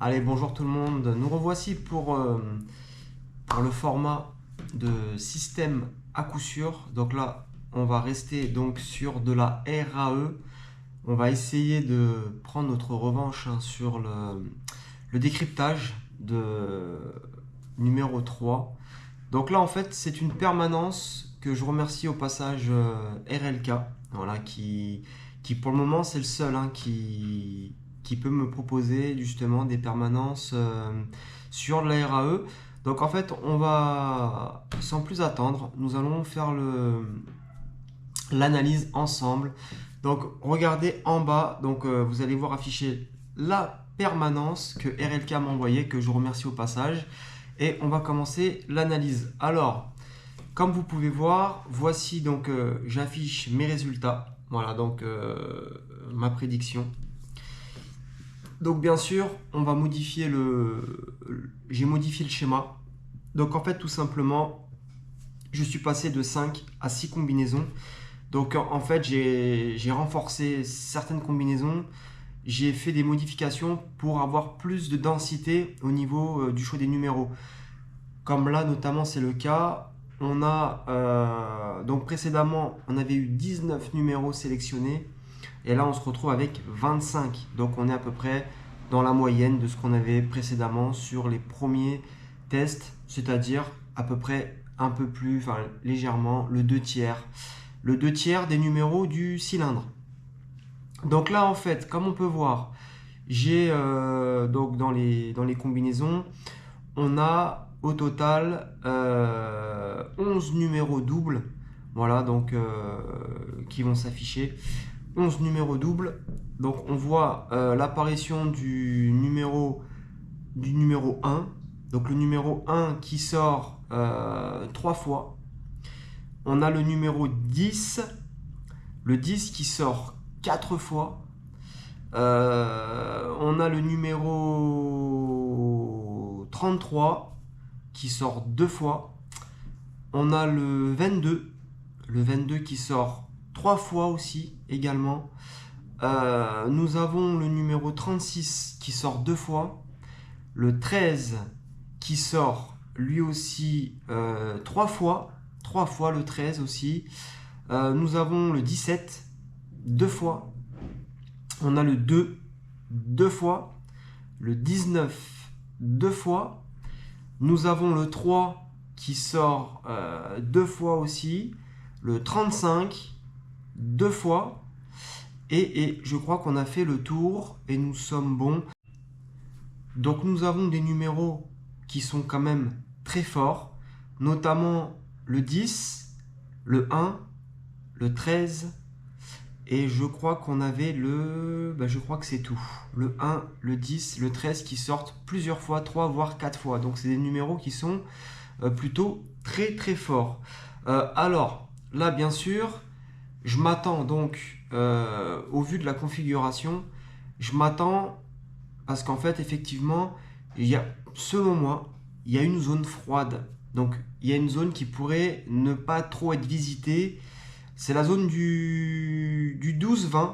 Allez, bonjour tout le monde. Nous revoici pour le format de système à coup sûr. Donc là, on va rester donc sur de la RAE. On va essayer de prendre notre revanche sur le décryptage de numéro 3. Donc là, en fait, c'est une permanence que je remercie au passage RLK, voilà, qui pour le moment, c'est le seul qui peut me proposer justement des permanences sur la RAE. Donc en fait, on va, sans plus attendre, nous allons faire l'analyse ensemble. Donc regardez en bas, donc vous allez voir afficher la permanence que RLK m'a envoyée, que je remercie au passage. Et on va commencer l'analyse. Alors, comme vous pouvez voir, voici donc j'affiche mes résultats. Voilà donc ma prédiction. Donc bien sûr, on va modifier j'ai modifié le schéma. Donc en fait, tout simplement, je suis passé de 5 à 6 combinaisons. Donc en fait, j'ai renforcé certaines combinaisons. J'ai fait des modifications pour avoir plus de densité au niveau du choix des numéros. Comme là, notamment, c'est le cas. On a donc précédemment, on avait eu 19 numéros sélectionnés. Et là, on se retrouve avec 25. Donc on est à peu près dans la moyenne de ce qu'on avait précédemment sur les premiers tests, c'est-à-dire à peu près un peu plus, enfin légèrement, le 2 tiers. Le 2 tiers des numéros du cylindre. Donc là, en fait, comme on peut voir, j'ai donc dans les combinaisons, on a au total 11 numéros doubles, voilà, donc qui vont s'afficher. 11 numéros doubles. Donc on voit l'apparition du numéro 1. Donc le numéro 1 qui sort 3 fois. On a le numéro 10. Le 10 qui sort 4 fois. On a le numéro 33 qui sort 2 fois. On a le 22. Le 22 qui sort 3 fois aussi également. Nous avons le numéro 36 qui sort 2 fois. Le 13 qui sort lui aussi 3 fois. 3 fois le 13 aussi. Nous avons le 17 2 fois. On a le 2 2 fois. Le 19 2 fois. Nous avons le 3 qui sort 2 fois aussi. Le 35 2 fois. Et je crois qu'on a fait le tour et nous sommes bons. Donc nous avons des numéros qui sont quand même très forts, notamment le 10, le 1, le 13, et je crois qu'on avait je crois que c'est tout. Le 1, le 10, le 13 qui sortent plusieurs fois, 3 voire 4 fois. Donc c'est des numéros qui sont plutôt très très forts. Alors, là bien sûr, je m'attends donc, au vu de la configuration, je m'attends parce qu'en fait, effectivement, selon moi, il y a une zone froide. Donc, il y a une zone qui pourrait ne pas trop être visitée. C'est la zone du 12-20.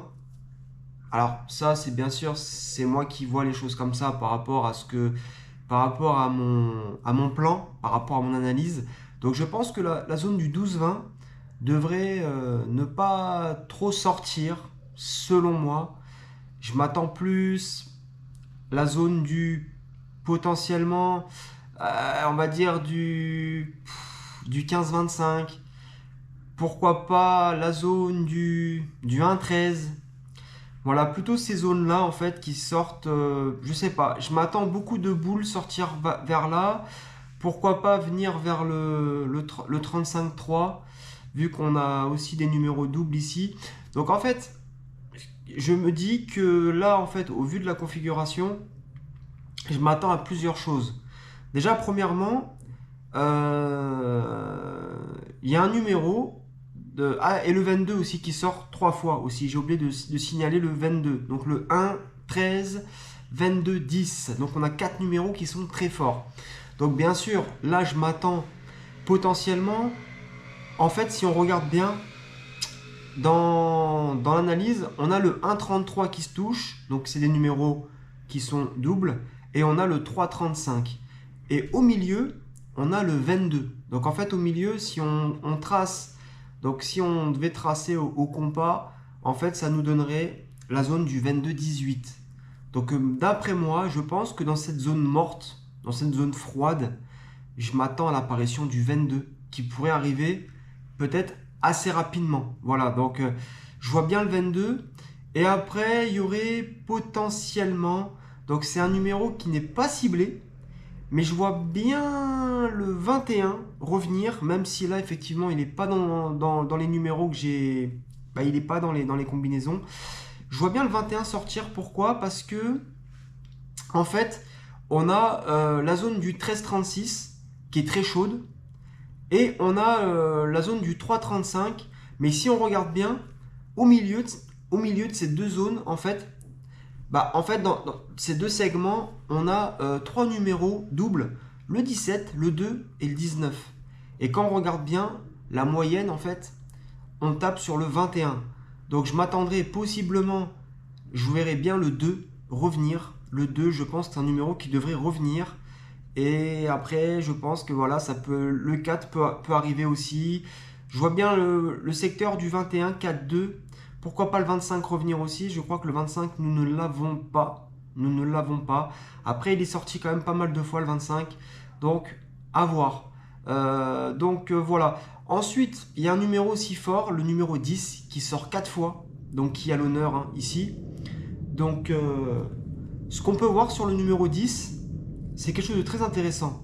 Alors, ça, c'est bien sûr, c'est moi qui vois les choses comme ça par rapport à mon plan, par rapport à mon analyse. Donc, je pense que la zone du 12-20 devrait ne pas trop sortir, selon moi. Je m'attends plus la zone du potentiellement, on va dire du 15-25. Pourquoi pas la zone du 1-13. Voilà, plutôt ces zones-là en fait qui sortent, je sais pas, je m'attends beaucoup de boules sortir vers là. Pourquoi pas venir vers le 35-3, vu qu'on a aussi des numéros doubles ici. Donc en fait, je me dis que là, en fait, au vu de la configuration, je m'attends à plusieurs choses. Déjà, premièrement, il y a un numéro et le 22 aussi qui sort 3 fois aussi. J'ai oublié de signaler le 22. Donc le 1, 13, 22, 10. Donc on a 4 numéros qui sont très forts. Donc bien sûr, là je m'attends potentiellement. En fait, si on regarde bien, dans l'analyse, on a le 1,33 qui se touche. Donc c'est des numéros qui sont doubles. et on a le 3,35. Et au milieu, on a le 22. Donc en fait, au milieu, si on trace, donc si on devait tracer au compas, en fait, ça nous donnerait la zone du 22,18. Donc d'après moi, je pense que dans cette zone morte, dans cette zone froide, je m'attends à l'apparition du 22 qui pourrait arriver peut-être assez rapidement. Voilà, donc je vois bien le 22. Et après, il y aurait potentiellement, donc c'est un numéro qui n'est pas ciblé, mais je vois bien le 21 revenir, même si là, effectivement, il n'est pas dans les numéros que j'ai... Bah, il n'est pas dans les combinaisons. Je vois bien le 21 sortir. Pourquoi? Parce que, en fait, on a la zone du 13,36 qui est très chaude. Et on a la zone du 3,35. Mais si on regarde bien, au milieu de ces deux zones, en fait, dans ces deux segments, on a trois numéros doubles, le 17, le 2 et le 19. Et quand on regarde bien, la moyenne, en fait, on tape sur le 21. Donc je m'attendrai possiblement, je verrai bien le 2 revenir. Le 2, je pense que c'est un numéro qui devrait revenir. Et après, je pense que voilà, le 4 peut arriver aussi. Je vois bien le secteur du 21, 4, 2. Pourquoi pas le 25 revenir aussi? Je crois que le 25, nous ne l'avons pas. Nous ne l'avons pas. Après, il est sorti quand même pas mal de fois le 25. Donc, à voir. Voilà. Ensuite, il y a un numéro aussi fort, le numéro 10, qui sort 4 fois. Donc, qui a l'honneur ici. Donc, ce qu'on peut voir sur le numéro 10, c'est quelque chose de très intéressant.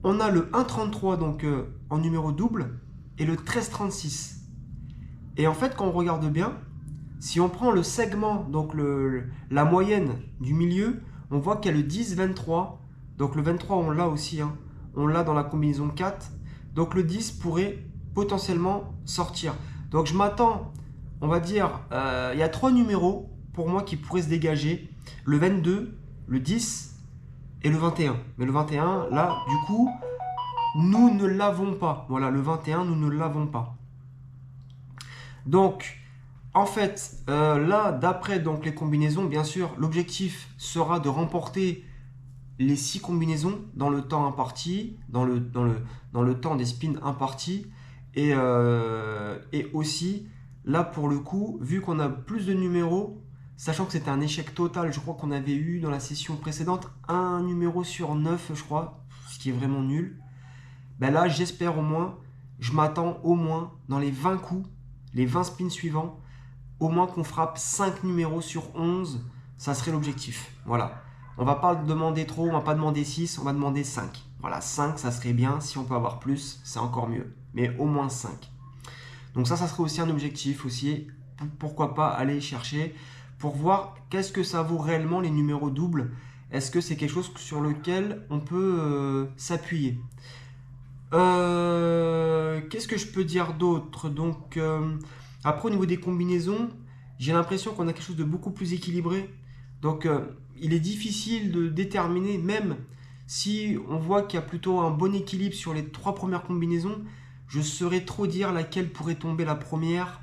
On a le 1,33 donc en numéro double et le 13,36. Et en fait, quand on regarde bien, si on prend le segment, donc la moyenne du milieu, on voit qu'il y a le 10,23. Donc le 23, on l'a aussi. Hein. On l'a dans la combinaison 4. Donc le 10 pourrait potentiellement sortir. Donc je m'attends, on va dire, il y a trois numéros pour moi qui pourraient se dégager. Le 22, le 10 et le 21. Mais le 21, là, du coup, nous ne l'avons pas. Voilà, le 21, nous ne l'avons pas. Donc, en fait, là, d'après donc les combinaisons, bien sûr, l'objectif sera de remporter les 6 combinaisons dans le temps imparti, dans le temps des spins impartis. Et aussi, là, pour le coup, vu qu'on a plus de numéros, sachant que c'était un échec total, je crois qu'on avait eu dans la session précédente un numéro sur 9, je crois, ce qui est vraiment nul. Ben là, j'espère au moins, je m'attends au moins dans les 20 coups, les 20 spins suivants, au moins qu'on frappe 5 numéros sur 11, ça serait l'objectif. Voilà. On va pas demander trop, on va pas demander 6, on va demander 5. Voilà, 5, ça serait bien. Si on peut avoir plus, c'est encore mieux. Mais au moins 5. Donc ça serait aussi un objectif aussi. Pourquoi pas aller chercher pour voir qu'est-ce que ça vaut réellement les numéros doubles. Est-ce que c'est quelque chose sur lequel on peut s'appuyer? Qu'est-ce que je peux dire d'autre? Donc, après, au niveau des combinaisons, j'ai l'impression qu'on a quelque chose de beaucoup plus équilibré. Donc, il est difficile de déterminer, même si on voit qu'il y a plutôt un bon équilibre sur les 3 premières combinaisons, je saurais trop dire laquelle pourrait tomber la première.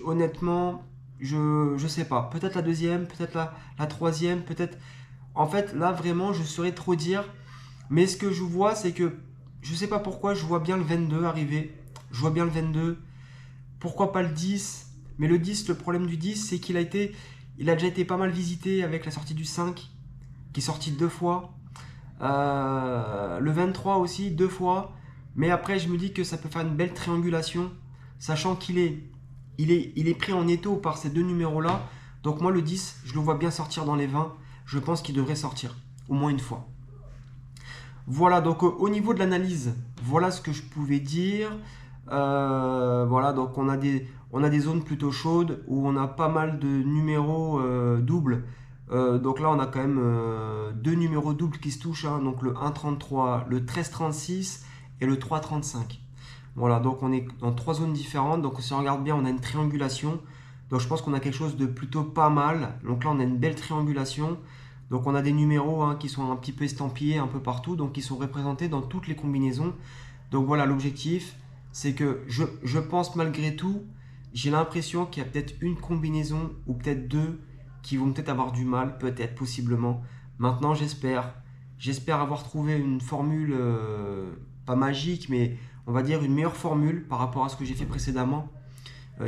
Honnêtement, je sais pas. Peut-être la deuxième, peut-être la troisième, peut-être... En fait, là, vraiment, je saurais trop dire. Mais ce que je vois, c'est que je sais pas pourquoi, je vois bien le 22 arriver. Je vois bien le 22. Pourquoi pas le 10? Mais le 10, le problème du 10, c'est qu'il a déjà été pas mal visité avec la sortie du 5, qui est sorti 2 fois. Le 23 aussi, 2 fois. Mais après, je me dis que ça peut faire une belle triangulation, sachant qu'il est pris en étau par ces deux numéros-là. Donc moi, le 10, je le vois bien sortir dans les 20. Je pense qu'il devrait sortir, au moins une fois. Voilà, donc au niveau de l'analyse, voilà ce que je pouvais dire. Voilà, donc on a des zones plutôt chaudes où on a pas mal de numéros doubles. Donc là, on a quand même deux numéros doubles qui se touchent, hein, donc le 1,33, le 13,36 et le 3,35. Voilà, donc on est dans 3 zones différentes. Donc si on regarde bien, on a une triangulation. Donc je pense qu'on a quelque chose de plutôt pas mal. Donc là, on a une belle triangulation. Donc on a des numéros qui sont un petit peu estampillés un peu partout, donc qui sont représentés dans toutes les combinaisons. Donc voilà, l'objectif, c'est que je pense malgré tout, j'ai l'impression qu'il y a peut-être une combinaison ou peut-être deux qui vont peut-être avoir du mal, peut-être, possiblement. Maintenant, j'espère avoir trouvé une formule, pas magique, mais on va dire une meilleure formule par rapport à ce que j'ai fait précédemment,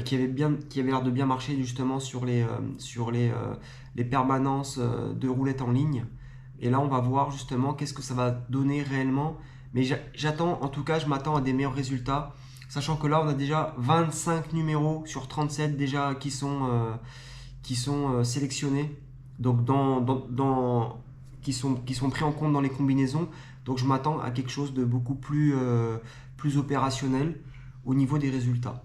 qui avait l'air de bien marcher justement les permanences de roulettes en ligne. Et là, on va voir justement qu'est-ce que ça va donner réellement. Mais j'attends, en tout cas, je m'attends à des meilleurs résultats. Sachant que là, on a déjà 25 numéros sur 37 déjà qui sont sélectionnés. Donc, qui sont pris en compte dans les combinaisons. Donc, je m'attends à quelque chose de beaucoup plus opérationnel au niveau des résultats.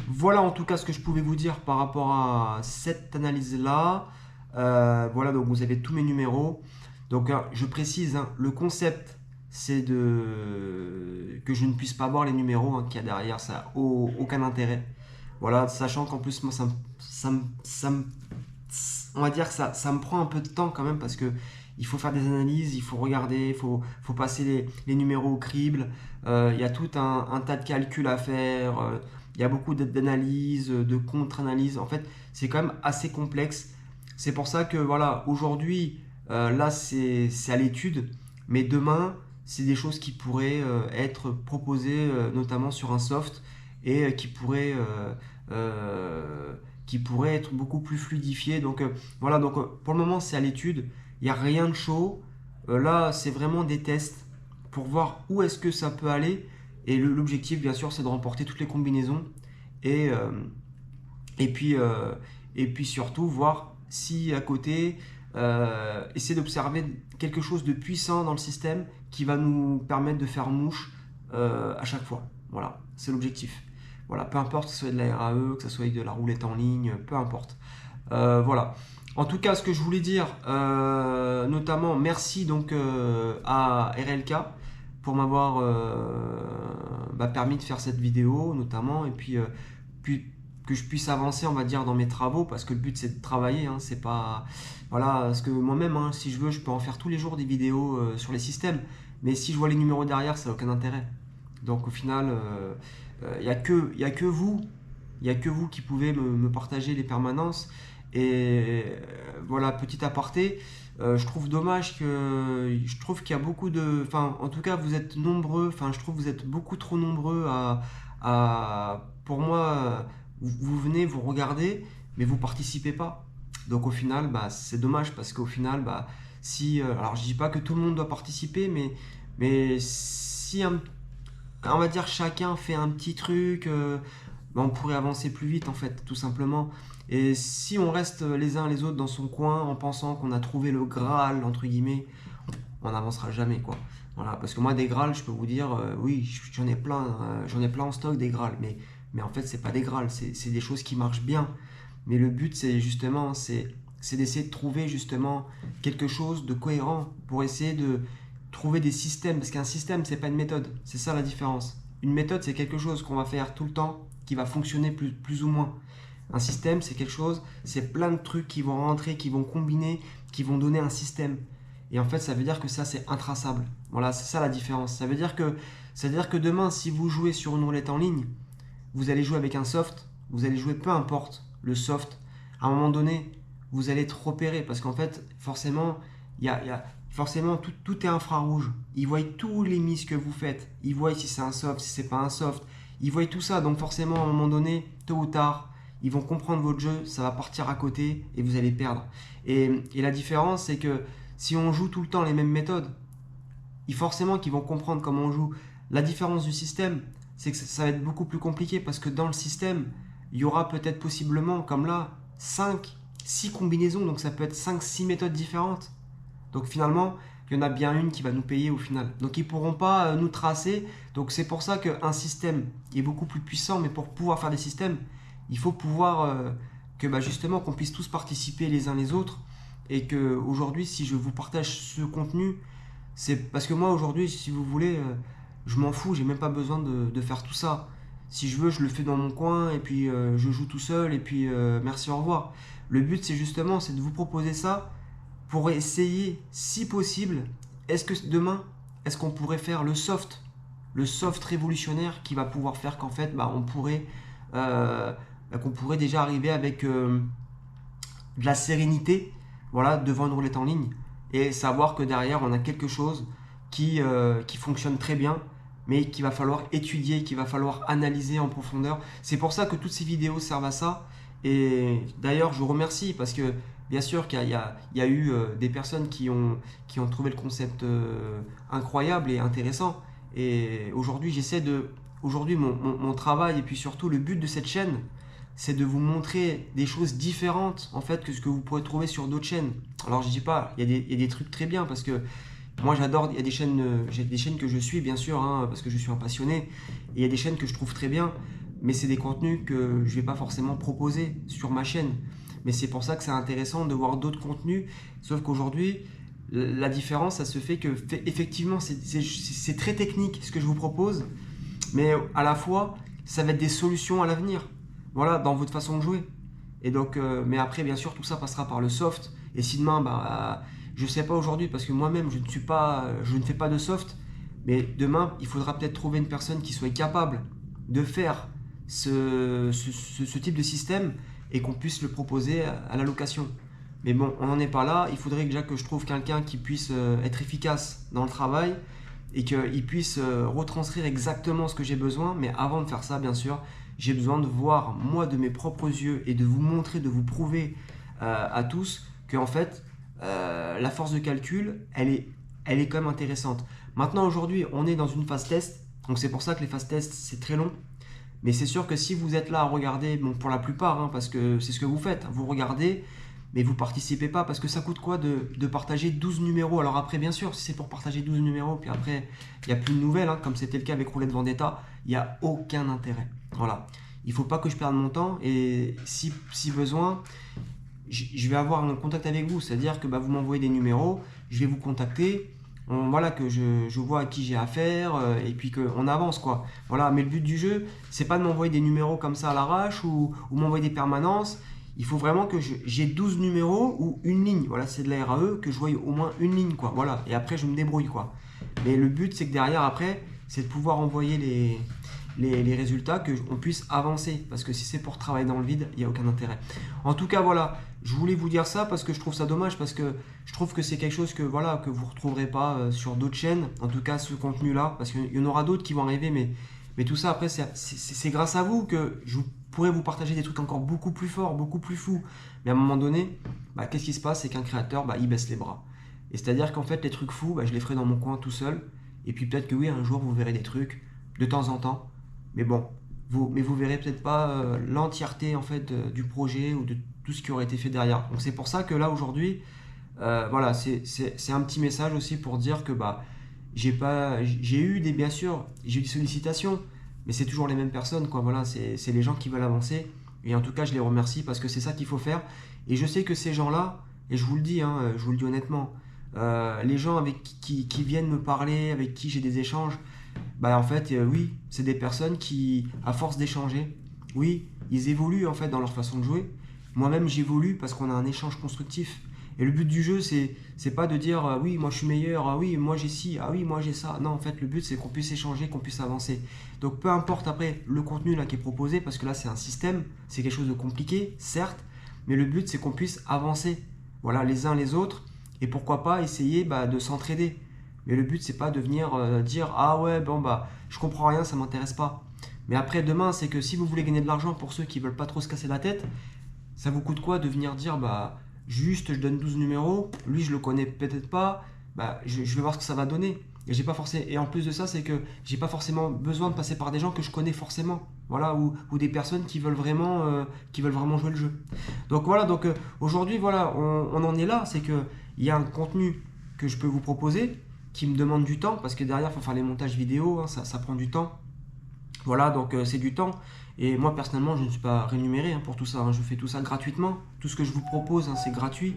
Voilà en tout cas ce que je pouvais vous dire par rapport à cette analyse-là. Voilà, donc vous avez tous mes numéros. Donc je précise, hein, le concept c'est que je ne puisse pas voir les numéros qu'il y a derrière, ça n'a aucun intérêt. Voilà, sachant qu'en plus moi on va dire que ça me prend un peu de temps quand même parce que il faut faire des analyses, il faut regarder, il faut passer les numéros au crible. Il y a tout un tas de calculs à faire. Il y a beaucoup d'analyses, de contre-analyses. En fait, c'est quand même assez complexe. C'est pour ça que voilà, aujourd'hui, là, c'est à l'étude. Mais demain, c'est des choses qui pourraient être proposées, notamment sur un soft, et qui pourraient être beaucoup plus fluidifiées. Donc voilà, donc pour le moment, c'est à l'étude. Il n'y a rien de chaud. Là, c'est vraiment des tests pour voir où est-ce que ça peut aller. Et l'objectif, bien sûr, c'est de remporter toutes les combinaisons et, euh, et, puis, euh, et puis surtout voir si à côté, essayer d'observer quelque chose de puissant dans le système qui va nous permettre de faire mouche à chaque fois. Voilà, c'est l'objectif. Voilà, peu importe que ce soit de la RAE, que ce soit de la roulette en ligne, peu importe. Voilà. En tout cas, ce que je voulais dire, notamment, merci donc à RLK pour m'avoir permis de faire cette vidéo, notamment, et puis que je puisse avancer, on va dire, dans mes travaux, parce que le but c'est de travailler, hein, c'est pas, voilà, parce que moi-même, hein, si je veux, je peux en faire tous les jours des vidéos sur les systèmes, mais si je vois les numéros derrière, ça n'a aucun intérêt. Donc au final, il n'y a que vous, il y a que vous qui pouvez me partager les permanences. Et voilà, petit aparté, je trouve dommage je trouve qu'il y a beaucoup de, enfin, en tout cas, vous êtes nombreux, enfin, je trouve que vous êtes beaucoup trop nombreux pour moi, vous venez, vous regardez, mais vous participez pas. Donc au final, c'est dommage parce qu'au final, si, alors je dis pas que tout le monde doit participer, mais si on va dire chacun fait un petit truc, on pourrait avancer plus vite en fait, tout simplement. Et si on reste les uns les autres dans son coin en pensant qu'on a trouvé le Graal, entre guillemets, on n'avancera jamais quoi. Voilà, parce que moi des Graals, je peux vous dire, oui, j'en ai plein en stock des Graals, mais en fait c'est pas des Graals, c'est des choses qui marchent bien. Mais le but c'est justement, c'est d'essayer de trouver justement quelque chose de cohérent pour essayer de trouver des systèmes, parce qu'un système c'est pas une méthode, c'est ça la différence. Une méthode c'est quelque chose qu'on va faire tout le temps, qui va fonctionner plus ou moins. Un système, c'est quelque chose, c'est plein de trucs qui vont rentrer, qui vont combiner, qui vont donner un système. Et en fait, ça veut dire que ça, c'est intraçable. Voilà, c'est ça la différence. Ça veut dire que demain, si vous jouez sur une roulette en ligne, vous allez jouer avec un soft, vous allez jouer peu importe le soft. À un moment donné, vous allez être repéré parce qu'en fait, forcément, forcément tout est infrarouge. Ils voient tous les mises que vous faites. Ils voient si c'est un soft, si c'est pas un soft. Ils voient tout ça. Donc forcément, à un moment donné, tôt ou tard, ils vont comprendre votre jeu, ça va partir à côté et vous allez perdre. Et la différence, c'est que si on joue tout le temps les mêmes méthodes, forcément qu'ils vont comprendre comment on joue. La différence du système, c'est que ça va être beaucoup plus compliqué parce que dans le système, il y aura peut-être possiblement, comme là, 5, 6 combinaisons, donc ça peut être 5, 6 méthodes différentes. Donc finalement, il y en a bien une qui va nous payer au final. Donc ils ne pourront pas nous tracer. Donc c'est pour ça qu'un système est beaucoup plus puissant, mais pour pouvoir faire des systèmes, il faut pouvoir justement qu'on puisse tous participer les uns les autres et que aujourd'hui si je vous partage ce contenu c'est parce que moi aujourd'hui si vous voulez je m'en fous, j'ai même pas besoin de faire tout ça. Si je veux je le fais dans mon coin et puis je joue tout seul et puis merci au revoir. Le but c'est justement c'est de vous proposer ça pour essayer si possible est-ce que demain est-ce qu'on pourrait faire le soft révolutionnaire qui va pouvoir faire qu'en fait on pourrait qu'on pourrait déjà arriver avec de la sérénité, voilà, devant une roulette en ligne et savoir que derrière on a quelque chose qui fonctionne très bien, mais qu'il va falloir étudier, qu'il va falloir analyser en profondeur. C'est pour ça que toutes ces vidéos servent à ça. Et d'ailleurs, je vous remercie parce que bien sûr qu'il y a eu des personnes qui ont trouvé le concept incroyable et intéressant. Et aujourd'hui, aujourd'hui, mon travail et puis surtout le but de cette chaîne, c'est de vous montrer des choses différentes en fait que ce que vous pourrez trouver sur d'autres chaînes. Alors je dis pas, il y a des trucs très bien parce que moi j'adore, il y a des chaînes, j'ai des chaînes que je suis bien sûr, hein, parce que je suis un passionné, et il y a des chaînes que je trouve très bien, mais c'est des contenus que je vais pas forcément proposer sur ma chaîne. Mais c'est pour ça que c'est intéressant de voir d'autres contenus, sauf qu'aujourd'hui, la différence, ça se fait que effectivement c'est très technique ce que je vous propose, mais à la fois, ça va être des solutions à l'avenir, voilà, dans votre façon de jouer. Et donc, mais après, bien sûr, tout ça passera par le soft. Et si demain, je sais pas aujourd'hui, parce que moi-même, je ne fais pas de soft, mais demain, il faudra peut-être trouver une personne qui soit capable de faire ce type de système et qu'on puisse le proposer à la location. Mais bon, on n'en est pas là. Il faudrait déjà que je trouve quelqu'un qui puisse être efficace dans le travail et qu'il puisse retranscrire exactement ce que j'ai besoin. Mais avant de faire ça, bien sûr, j'ai besoin de voir moi de mes propres yeux et de vous montrer, de vous prouver à tous que en fait, la force de calcul, elle est quand même intéressante. Maintenant, aujourd'hui, on est dans une phase test. Donc c'est pour ça que les phases test, c'est très long. Mais c'est sûr que si vous êtes là à regarder, bon, pour la plupart, hein, parce que c'est ce que vous faites, vous regardez, mais vous participez pas, parce que ça coûte quoi de partager 12 numéros? Alors après, bien sûr, si c'est pour partager 12 numéros, puis après, il n'y a plus de nouvelles, hein, comme c'était le cas avec Roulette Vendetta, il n'y a aucun intérêt. Voilà. Il ne faut pas que je perde mon temps, et si besoin, je vais avoir un contact avec vous, c'est-à-dire que vous m'envoyez des numéros, je vais vous contacter, voilà, que je vois à qui j'ai affaire, et puis qu'on avance, quoi. Voilà, mais le but du jeu, c'est pas de m'envoyer des numéros comme ça à l'arrache ou m'envoyer des permanences. Il faut vraiment que j'ai 12 numéros ou une ligne. Voilà, c'est de la RAE, que je voie au moins une ligne, quoi. Voilà, et après je me débrouille, quoi. Mais le but, c'est que derrière, après, c'est de pouvoir envoyer les résultats, qu'on puisse avancer. Parce que si c'est pour travailler dans le vide, il n'y a aucun intérêt. En tout cas, voilà, je voulais vous dire ça parce que je trouve ça dommage, parce que je trouve que c'est quelque chose que, voilà, que vous ne retrouverez pas sur d'autres chaînes. En tout cas, ce contenu-là, parce qu'il y en aura d'autres qui vont arriver, mais tout ça, après, c'est grâce à vous que je pourrais vous partager des trucs encore beaucoup plus forts, beaucoup plus fous. Mais à un moment donné, qu'est-ce qui se passe? C'est qu'un créateur, il baisse les bras. Et c'est-à-dire qu'en fait, les trucs fous, je les ferai dans mon coin tout seul. Et puis peut-être que oui, un jour, vous verrez des trucs de temps en temps. Mais bon, vous verrez peut-être pas l'entièreté en fait du projet ou de tout ce qui aurait été fait derrière. Donc c'est pour ça que là aujourd'hui, voilà, c'est un petit message aussi pour dire que j'ai eu bien sûr, j'ai eu des sollicitations, mais c'est toujours les mêmes personnes, quoi. Voilà, c'est les gens qui veulent avancer. Et en tout cas, je les remercie parce que c'est ça qu'il faut faire. Et je sais que ces gens-là, et je vous le dis, hein, je vous le dis honnêtement, les gens avec qui viennent me parler, avec qui j'ai des échanges, en fait, oui, c'est des personnes qui, à force d'échanger, oui, ils évoluent en fait dans leur façon de jouer. Moi-même, j'évolue parce qu'on a un échange constructif. Et le but du jeu, c'est pas de dire oui, moi je suis meilleur, ah oui, moi j'ai ci, ah oui, moi j'ai ça. Non, en fait, le but c'est qu'on puisse échanger, qu'on puisse avancer. Donc peu importe après le contenu là qui est proposé, parce que là c'est un système, c'est quelque chose de compliqué, certes, mais le but c'est qu'on puisse avancer, voilà, les uns les autres, et pourquoi pas essayer de s'entraider. Mais le but c'est pas de venir dire ah ouais, bon je comprends rien, ça m'intéresse pas. Mais après demain, c'est que si vous voulez gagner de l'argent, pour ceux qui veulent pas trop se casser la tête, ça vous coûte quoi de venir dire juste je donne 12 numéros, lui je le connais peut-être pas, je vais voir ce que ça va donner. Et j'ai pas forcément, et en plus de ça, c'est que j'ai pas forcément besoin de passer par des gens que je connais forcément, voilà, ou des personnes qui veulent vraiment jouer le jeu. Donc voilà, aujourd'hui voilà, on en est là, c'est que il y a un contenu que je peux vous proposer qui me demande du temps, parce que derrière il faut faire les montages vidéo, hein, ça prend du temps. Voilà, donc c'est du temps. Et moi personnellement, je ne suis pas rémunéré pour tout ça, hein. Je fais tout ça gratuitement. Tout ce que je vous propose, c'est gratuit.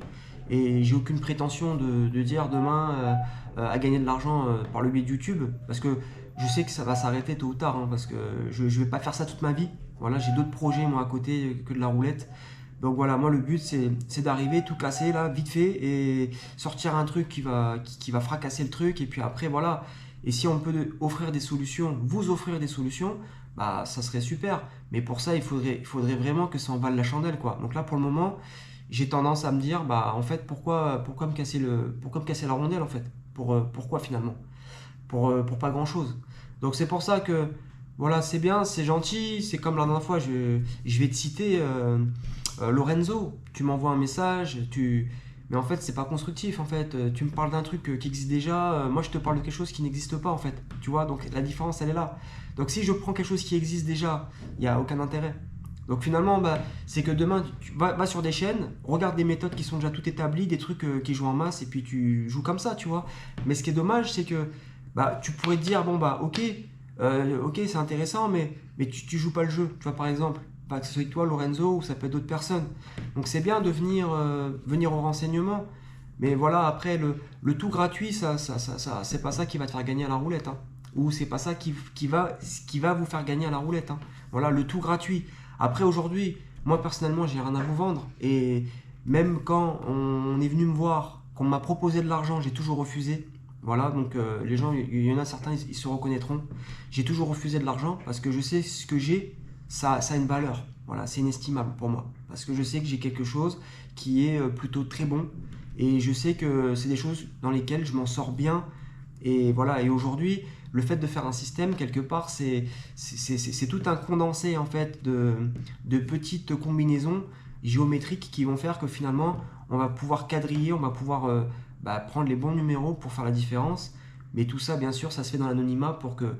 Et j'ai aucune prétention de dire demain à gagner de l'argent par le biais de YouTube. Parce que je sais que ça va s'arrêter tôt ou tard, hein, parce que je ne vais pas faire ça toute ma vie. Voilà, j'ai d'autres projets moi à côté que de la roulette. Donc voilà, moi le but c'est d'arriver, tout casser là, vite fait, et sortir un truc qui va fracasser le truc. Et puis après voilà. Et si on peut offrir des solutions, vous offrir des solutions, ça serait super. Mais pour ça, il faudrait vraiment que ça en vale la chandelle, quoi. Donc là, pour le moment, j'ai tendance à me dire, bah en fait, pourquoi pourquoi me casser la rondelle en fait? Pourquoi finalement? Pour pas grand-chose. Donc c'est pour ça que, voilà, c'est bien, c'est gentil, c'est comme la dernière fois, je vais te citer Lorenzo, tu m'envoies un message, mais en fait c'est pas constructif en fait. Tu me parles d'un truc qui existe déjà, moi je te parle de quelque chose qui n'existe pas en fait, tu vois, donc la différence elle est là. Donc si je prends quelque chose qui existe déjà, il n'y a aucun intérêt. Donc finalement, bah, c'est que demain, tu vas sur des chaînes, regarde des méthodes qui sont déjà toutes établies, des trucs qui jouent en masse, et puis tu joues comme ça, tu vois. Mais ce qui est dommage, c'est que bah, tu pourrais te dire, bon bah ok c'est intéressant, mais tu joues pas le jeu, tu vois, par exemple. Pas que ce soit toi, Lorenzo, ou ça peut être d'autres personnes. Donc c'est bien de venir au renseignement, mais voilà, après, le tout gratuit, c'est pas ça qui va te faire gagner à la roulette, hein. Ou c'est pas ça qui va vous faire gagner à la roulette, hein. Voilà, le tout gratuit. Après, aujourd'hui, moi personnellement, j'ai rien à vous vendre. Et même quand on est venu me voir, qu'on m'a proposé de l'argent, j'ai toujours refusé. Voilà, donc les gens, il y en a certains, ils se reconnaîtront. J'ai toujours refusé de l'argent parce que je sais ce que j'ai, ça a une valeur. Voilà, c'est inestimable pour moi. Parce que je sais que j'ai quelque chose qui est plutôt très bon. Et je sais que c'est des choses dans lesquelles je m'en sors bien. Et voilà, et aujourd'hui, le fait de faire un système, quelque part, c'est tout un condensé en fait de petites combinaisons géométriques qui vont faire que finalement, on va pouvoir quadriller, on va pouvoir bah, prendre les bons numéros pour faire la différence. Mais tout ça, bien sûr, ça se fait dans l'anonymat pour que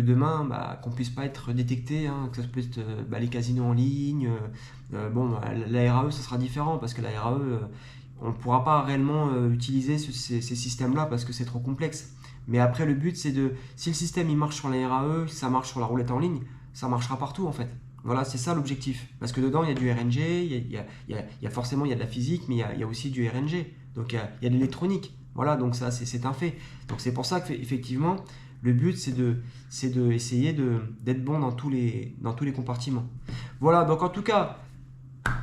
demain, bah, qu'on puisse pas être détecté, hein, que ça puisse être bah, les casinos en ligne. Bon, bah, la RAE, ça sera différent parce que la RAE, on ne pourra pas réellement utiliser ces systèmes-là parce que c'est trop complexe. Mais après, le but, c'est de. Si le système il marche sur la RAE, si ça marche sur la roulette en ligne, ça marchera partout en fait. Voilà, c'est ça l'objectif. Parce que dedans, il y a du RNG, il y a forcément il y a de la physique, mais il y a aussi du RNG. Donc il y a de l'électronique. Voilà, donc ça, c'est un fait. Donc c'est pour ça qu'effectivement, le but, c'est de essayer d'être bon dans tous les compartiments. Voilà, donc en tout cas,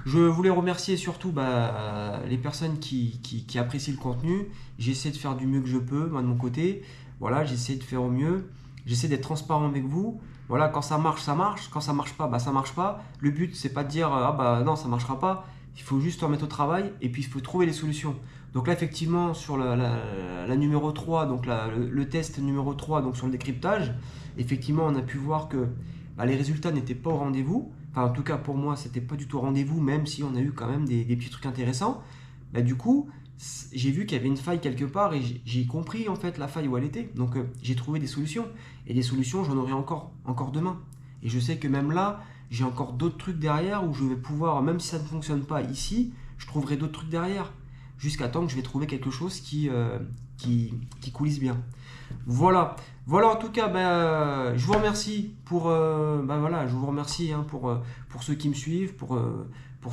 je voulais remercier surtout bah, les personnes qui apprécient le contenu. J'essaie de faire du mieux que je peux, moi de mon côté. Voilà, j'essaie de faire au mieux. J'essaie d'être transparent avec vous. Voilà, quand ça marche, ça marche. Quand ça marche pas, bah ça marche pas. Le but, c'est pas de dire ah bah non, ça marchera pas. Il faut juste en mettre au travail et puis il faut trouver les solutions. Donc là, effectivement, sur la numéro 3, donc le test numéro 3, donc sur le décryptage, effectivement, on a pu voir que bah, les résultats n'étaient pas au rendez-vous. Enfin, en tout cas, pour moi, c'était pas du tout au rendez-vous, même si on a eu quand même des petits trucs intéressants. Bah, du coup, j'ai vu qu'il y avait une faille quelque part et j'ai compris en fait la faille où elle était. Donc, j'ai trouvé des solutions. Et des solutions, j'en aurai encore demain. Et je sais que même là, j'ai encore d'autres trucs derrière où je vais pouvoir, même si ça ne fonctionne pas ici, je trouverai d'autres trucs derrière. Jusqu'à temps que je vais trouver quelque chose qui coulisse bien. Voilà. Voilà, en tout cas, je vous remercie voilà, je vous remercie hein, pour ceux qui me suivent, pour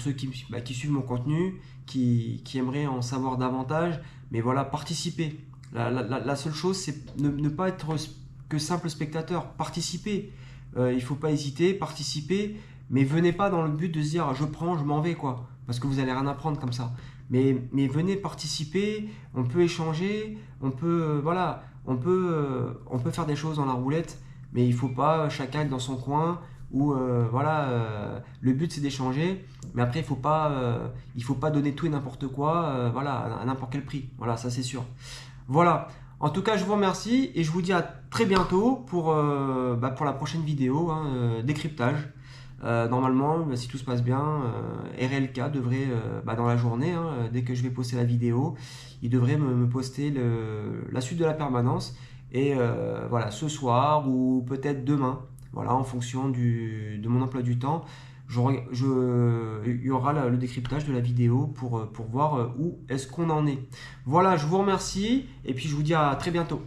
ceux qui suivent mon contenu, qui aimeraient en savoir davantage. Mais voilà, participer. La seule chose, c'est ne pas être que simple spectateur. Participer. Il ne faut pas hésiter, participer, mais venez pas dans le but de se dire je prends, je m'en vais, quoi. Parce que vous allez rien apprendre comme ça. Mais venez participer, on peut échanger, voilà, on peut faire des choses dans la roulette, mais il faut pas chacun être dans son coin où voilà, le but c'est d'échanger, mais après il faut pas donner tout et n'importe quoi, voilà, à n'importe quel prix. Voilà, ça c'est sûr. Voilà. En tout cas, je vous remercie et je vous dis à très bientôt pour la prochaine vidéo hein, décryptage. Normalement, si tout se passe bien, RLK devrait, dans la journée, hein, dès que je vais poster la vidéo, il devrait me poster la suite de la permanence. Et voilà, ce soir ou peut-être demain, voilà, en fonction de mon emploi du temps, il y aura le décryptage de la vidéo pour voir où est-ce qu'on en est. Voilà, je vous remercie et puis je vous dis à très bientôt.